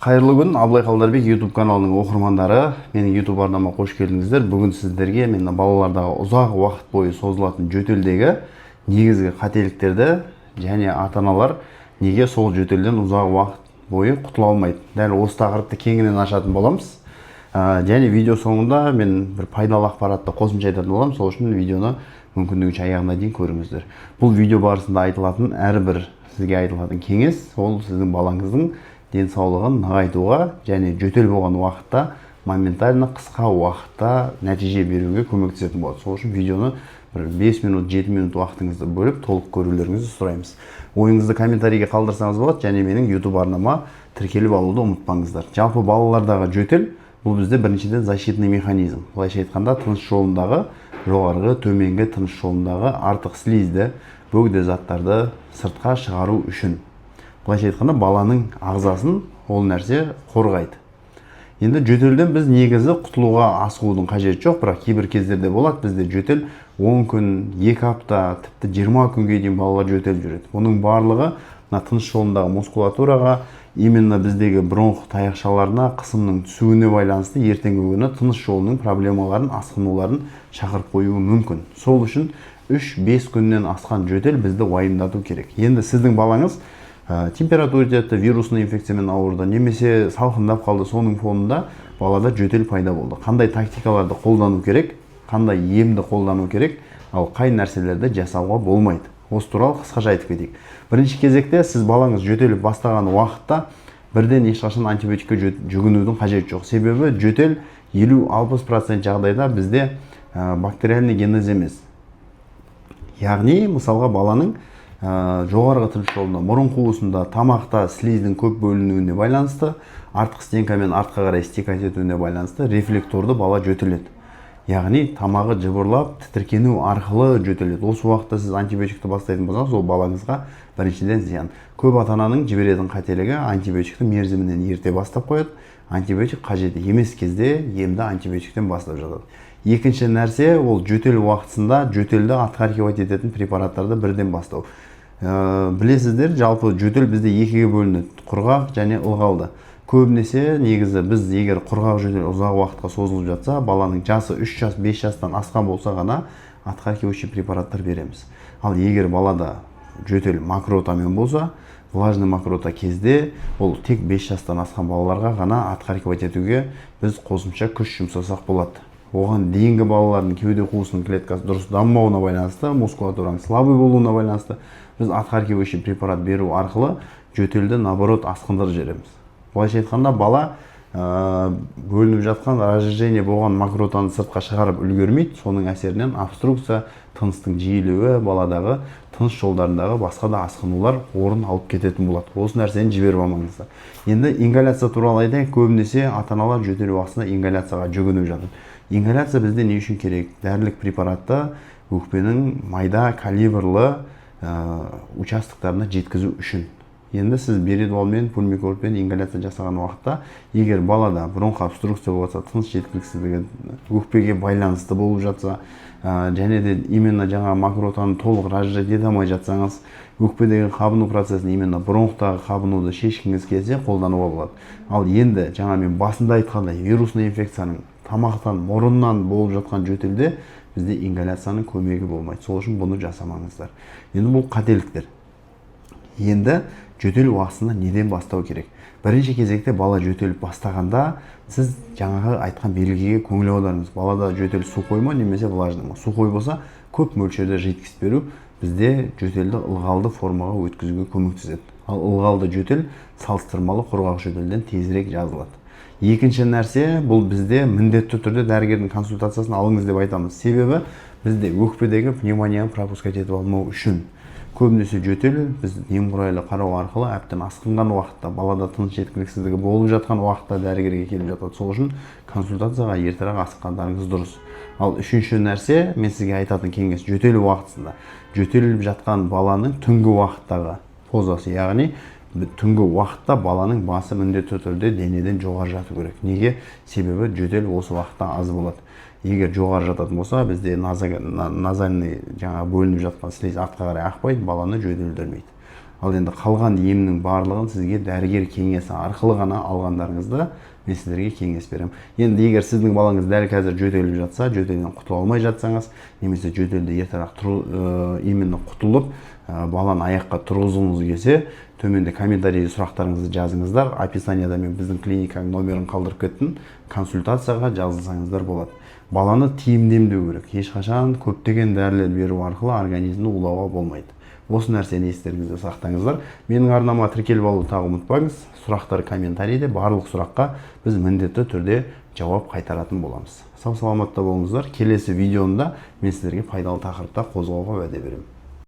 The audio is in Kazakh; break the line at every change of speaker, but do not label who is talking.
Қайырлы күн, Абылай Қалдарбек YouTube каналының оқырмандары. Менің YouTube арнама қош келдіңіздер. Бүгін сіздерге мен балалардағы ұзақ уақыт бойы созылатын жөтелдегі негізгі қателіктерді және ата-аналар неге сол жөтелден ұзақ уақыт бойы құтыла алмайды. Дәл осы тақырыпты кеңінен ашатын боламыз. Және видео соңында мен бір пайдалы ақпаратты қосымша айтатын боламын. Сол үшін видеоны мүмкіндігінше аяғына дейін көріңіздер. Бұл видео барысында айтылатын әрбір сізге айтылатын кеңес, ол сіздің балаңыздың денсаулығын нығайтуға және жөтел болған уақытта моментально қысқа уақытта нәтиже беруге көмектесетін болады. Сол үшін видеоны бір 5 минут, 7 минут уақытыңызды бөліп толық көрулеріңізді сұраймыз. Ойыңызды комментарийге қалдырсаңыз болады, және менің YouTube арнама тіркеліп алуды ұмытпаңыздар. Жалпы балалардағы жөтел бұл бізде біріншіден защитный механизм. Былайша айтқанда тыныс жолындағы жоғарғы, төменгі тыныс жолындағы артық слизді, бөгде заттарды сыртқа шығару үшін. Былайша айтқанда баланың ағзасын ол нәрсе қорғайды. Енді жөтелден біз негізі құтылуға асығудың қажеті жоқ, бірақ кейбір кездерде болады бізде жөтел 10 күн, 2 апта, тіпті 20 күнге дейін балалар жөтеліп жүреді. Оның барлығы тыныс жолындағы мускулатураға, именно біздегі бронх таяқшаларына қысымның түсуіне байланысты ертеңгі күні тыныс жолының проблемаларын, асқынуларын шақырып қоюы мүмкін. Сол үшін 3-5 күннен асқан жөтел бізді уайымдату керек. Енді сіздің балаңыз температурасы, вирусный инфекциямен ауырды, немесе салқындап қалды, соның фонында балада жөтел пайда болды. Қандай тактикаларды қолдану керек, қандай емді қолдану керек, ал қай нәрселерді жасауға болмайды. Осы туралы қысқаша айтып кетейік. Бірінші кезекте сіз балаңыз жөтеліп бастаған уақытта бірден ешқашан антибиотикке жүгінудің қажеті жоқ. Себебі жөтел 50-60% жағдайда бізде бактериальный генез емес. Яғни, мысалға баланың жоғарғы тыныс жолында, мұрын қуысында, тамақта слиздің көп бөлінуіне байланысты, артқы стенкамен артқа қарай стекать етуіне байланысты рефлекторды бала жөтеледі. Яғни тамағы жыбырлап, тітіркену арқылы жөтеледі. Осы уақытта сіз антибиотикті бастайтын болсаңыз, ол балаңызға біріншіден зиян. Көп ата-ананың жіберетін қателігі антибиотикті мерзімінен ерте бастап қояды. Антибиотик қажет емес кезде емді антибиотиктен бастап жатады. Екінші нәрсе, ол жөтел уақытысында жөтелді отқаркивать ететін препараттарды бірден бастау. Білесіздер, жалпы жөтел бізде екіге бөлінеді, құрғақ және ылғалды. Көбінесе негізі біз егер құрғақ жөтел ұзақ уақытқа созылып жатса, баланың жасы 3 жас, 5 жастан асқан болса ғана отқаркивающий препараттар береміз. Ал егер балада жөтел мокротамен болса, влажный мокрота кезде ол тек 5 жастан асқан балаларға ғана отқаркивать етуге біз қосымша күш жұмсасақ болады. Оған дейінгі балалардың кеуде қуысының клеткасы дұрыс дамымауына байланысты, мускулатураның слабый болуына байланысты біз отқаркивающий препарат беру арқылы жөтелді наоборот асқындырып жібереміз. Былайша айтқанда бала бөлініп жатқан разжижение болған мокротаны сыртқа шығарып үлгермейді. Соның әсерінен обструкция, тыныстың жиілеуі, баладағы тыныс жолдарындағы басқа да асқынулар орын алып кететін болады. Осы нәрсені жіберіп алмаңыздар. Енді ингаляция туралы айтайық. Көбінесе ата-аналар жөтел уақытысында ингаляцияға жүгініп жатыр. Ингаляция бізде не үшін керек? Дәрілік препаратты өкпенің майда калибрлы участоктарына жеткізу үшін. Енді сіз беридуалмен, пульмикордпен ингаляция жасаған уақытта, егер балада бронх обструкция болса, тыныс жеткіліксіздігі өкпеге байланысты болып жатса, және де именно жаңа мокротаны толық разжижать ете алмай жатсаңыз, өкпедегі қабыну процесін, именно бронхтағы қабынуды шешкіңіз келсе, қолдануға болады. Ал енді жаңа мен басында айтқандай, вирусный инфекцияның тамақтан, мұрыннан болып жатқан жөтелде бізде ингаляцияның көмегі болмайды. Сол үшін бұны жасамаңыздар. Енді бұл қателіктер. Енді жөтел уақытысында неден бастау керек? Бірінші кезекте бала жөтеліп бастағанда сіз жаңағы айтқан белгіге көңіл аударыңыз. Балада жөтел сухой ма немесе влажный ма? Сухой болса, көп мөлшерде жидкость беру бізде жөтелді ылғалды формаға өткізуге көмектеседі. Ал ылғалды жөтел салыстырмалы құрғақ жөтелден тезірек жазылады. Екінші нәрсе, бұл бізде міндетті түрде дәрігердің консультациясын алыңыз деп айтамыз. Себебі бізде өкпедегі пневмонияны пропускать етіп алмау үшін. Көбінесе жөтел біз немқұрайлы қарау арқылы әбден асқынған уақытта, балада тыныс жеткіліксіздігі болып жатқан уақытта дәрігерге келіп жатады. Сол үшін консультацияға ертерек асыққандарыңыз дұрыс. Ал үшінші нәрсе, мен сізге айтатын кеңес, жөтел уақытысында. Жөтеліп жатқан баланың түнгі уақыттағы позасы, яғни түнгі уақытта баланың басы міндетті түрде денеден жоғары жату керек. Неге? Себебі жөтел осы уақытта аз болады. Егер жоғары жататын болса, бізде назальный жаңа бөлініп жатқан слиз артқа қарай ақпайды, баланы жөтелдірмейді. Ал енді қалған емнің барлығын сізге дәрігер кеңесі арқылы ғана алғандарыңызды мен сіздерге кеңес беремін. Енді егер сіздің балаңыз дәл қазір жөтеліп жатса, жөтелден құтыла алмай жатсаңыз, немесе жөтелді ертерек именно құтылып, баланы аяққа тұрғызғыңыз келсе, төменде комментарийде сұрақтарыңызды жазыңыздар. Описанияда мен біздің клиниканың номерін қалдырып кеттім. Консультацияға жазылсаңыздар болады. Баланы тиімді емдеу керек. Ешқашан көптеген дәрілер беру арқылы организмді улауға болмайды. Осы нәрсені естеріңізде сақтаңыздар. Менің арнама тіркеліп алуды тағы ұмытпаңыз. Сұрақтар комментарийде, барлық сұраққа біз міндетті түрде жауап қайтаратын боламыз. Сау саламатта болыңыздар. Келесі видеомда мен сіздерге пайдалы тақырыпта қозғауға уәде беремін.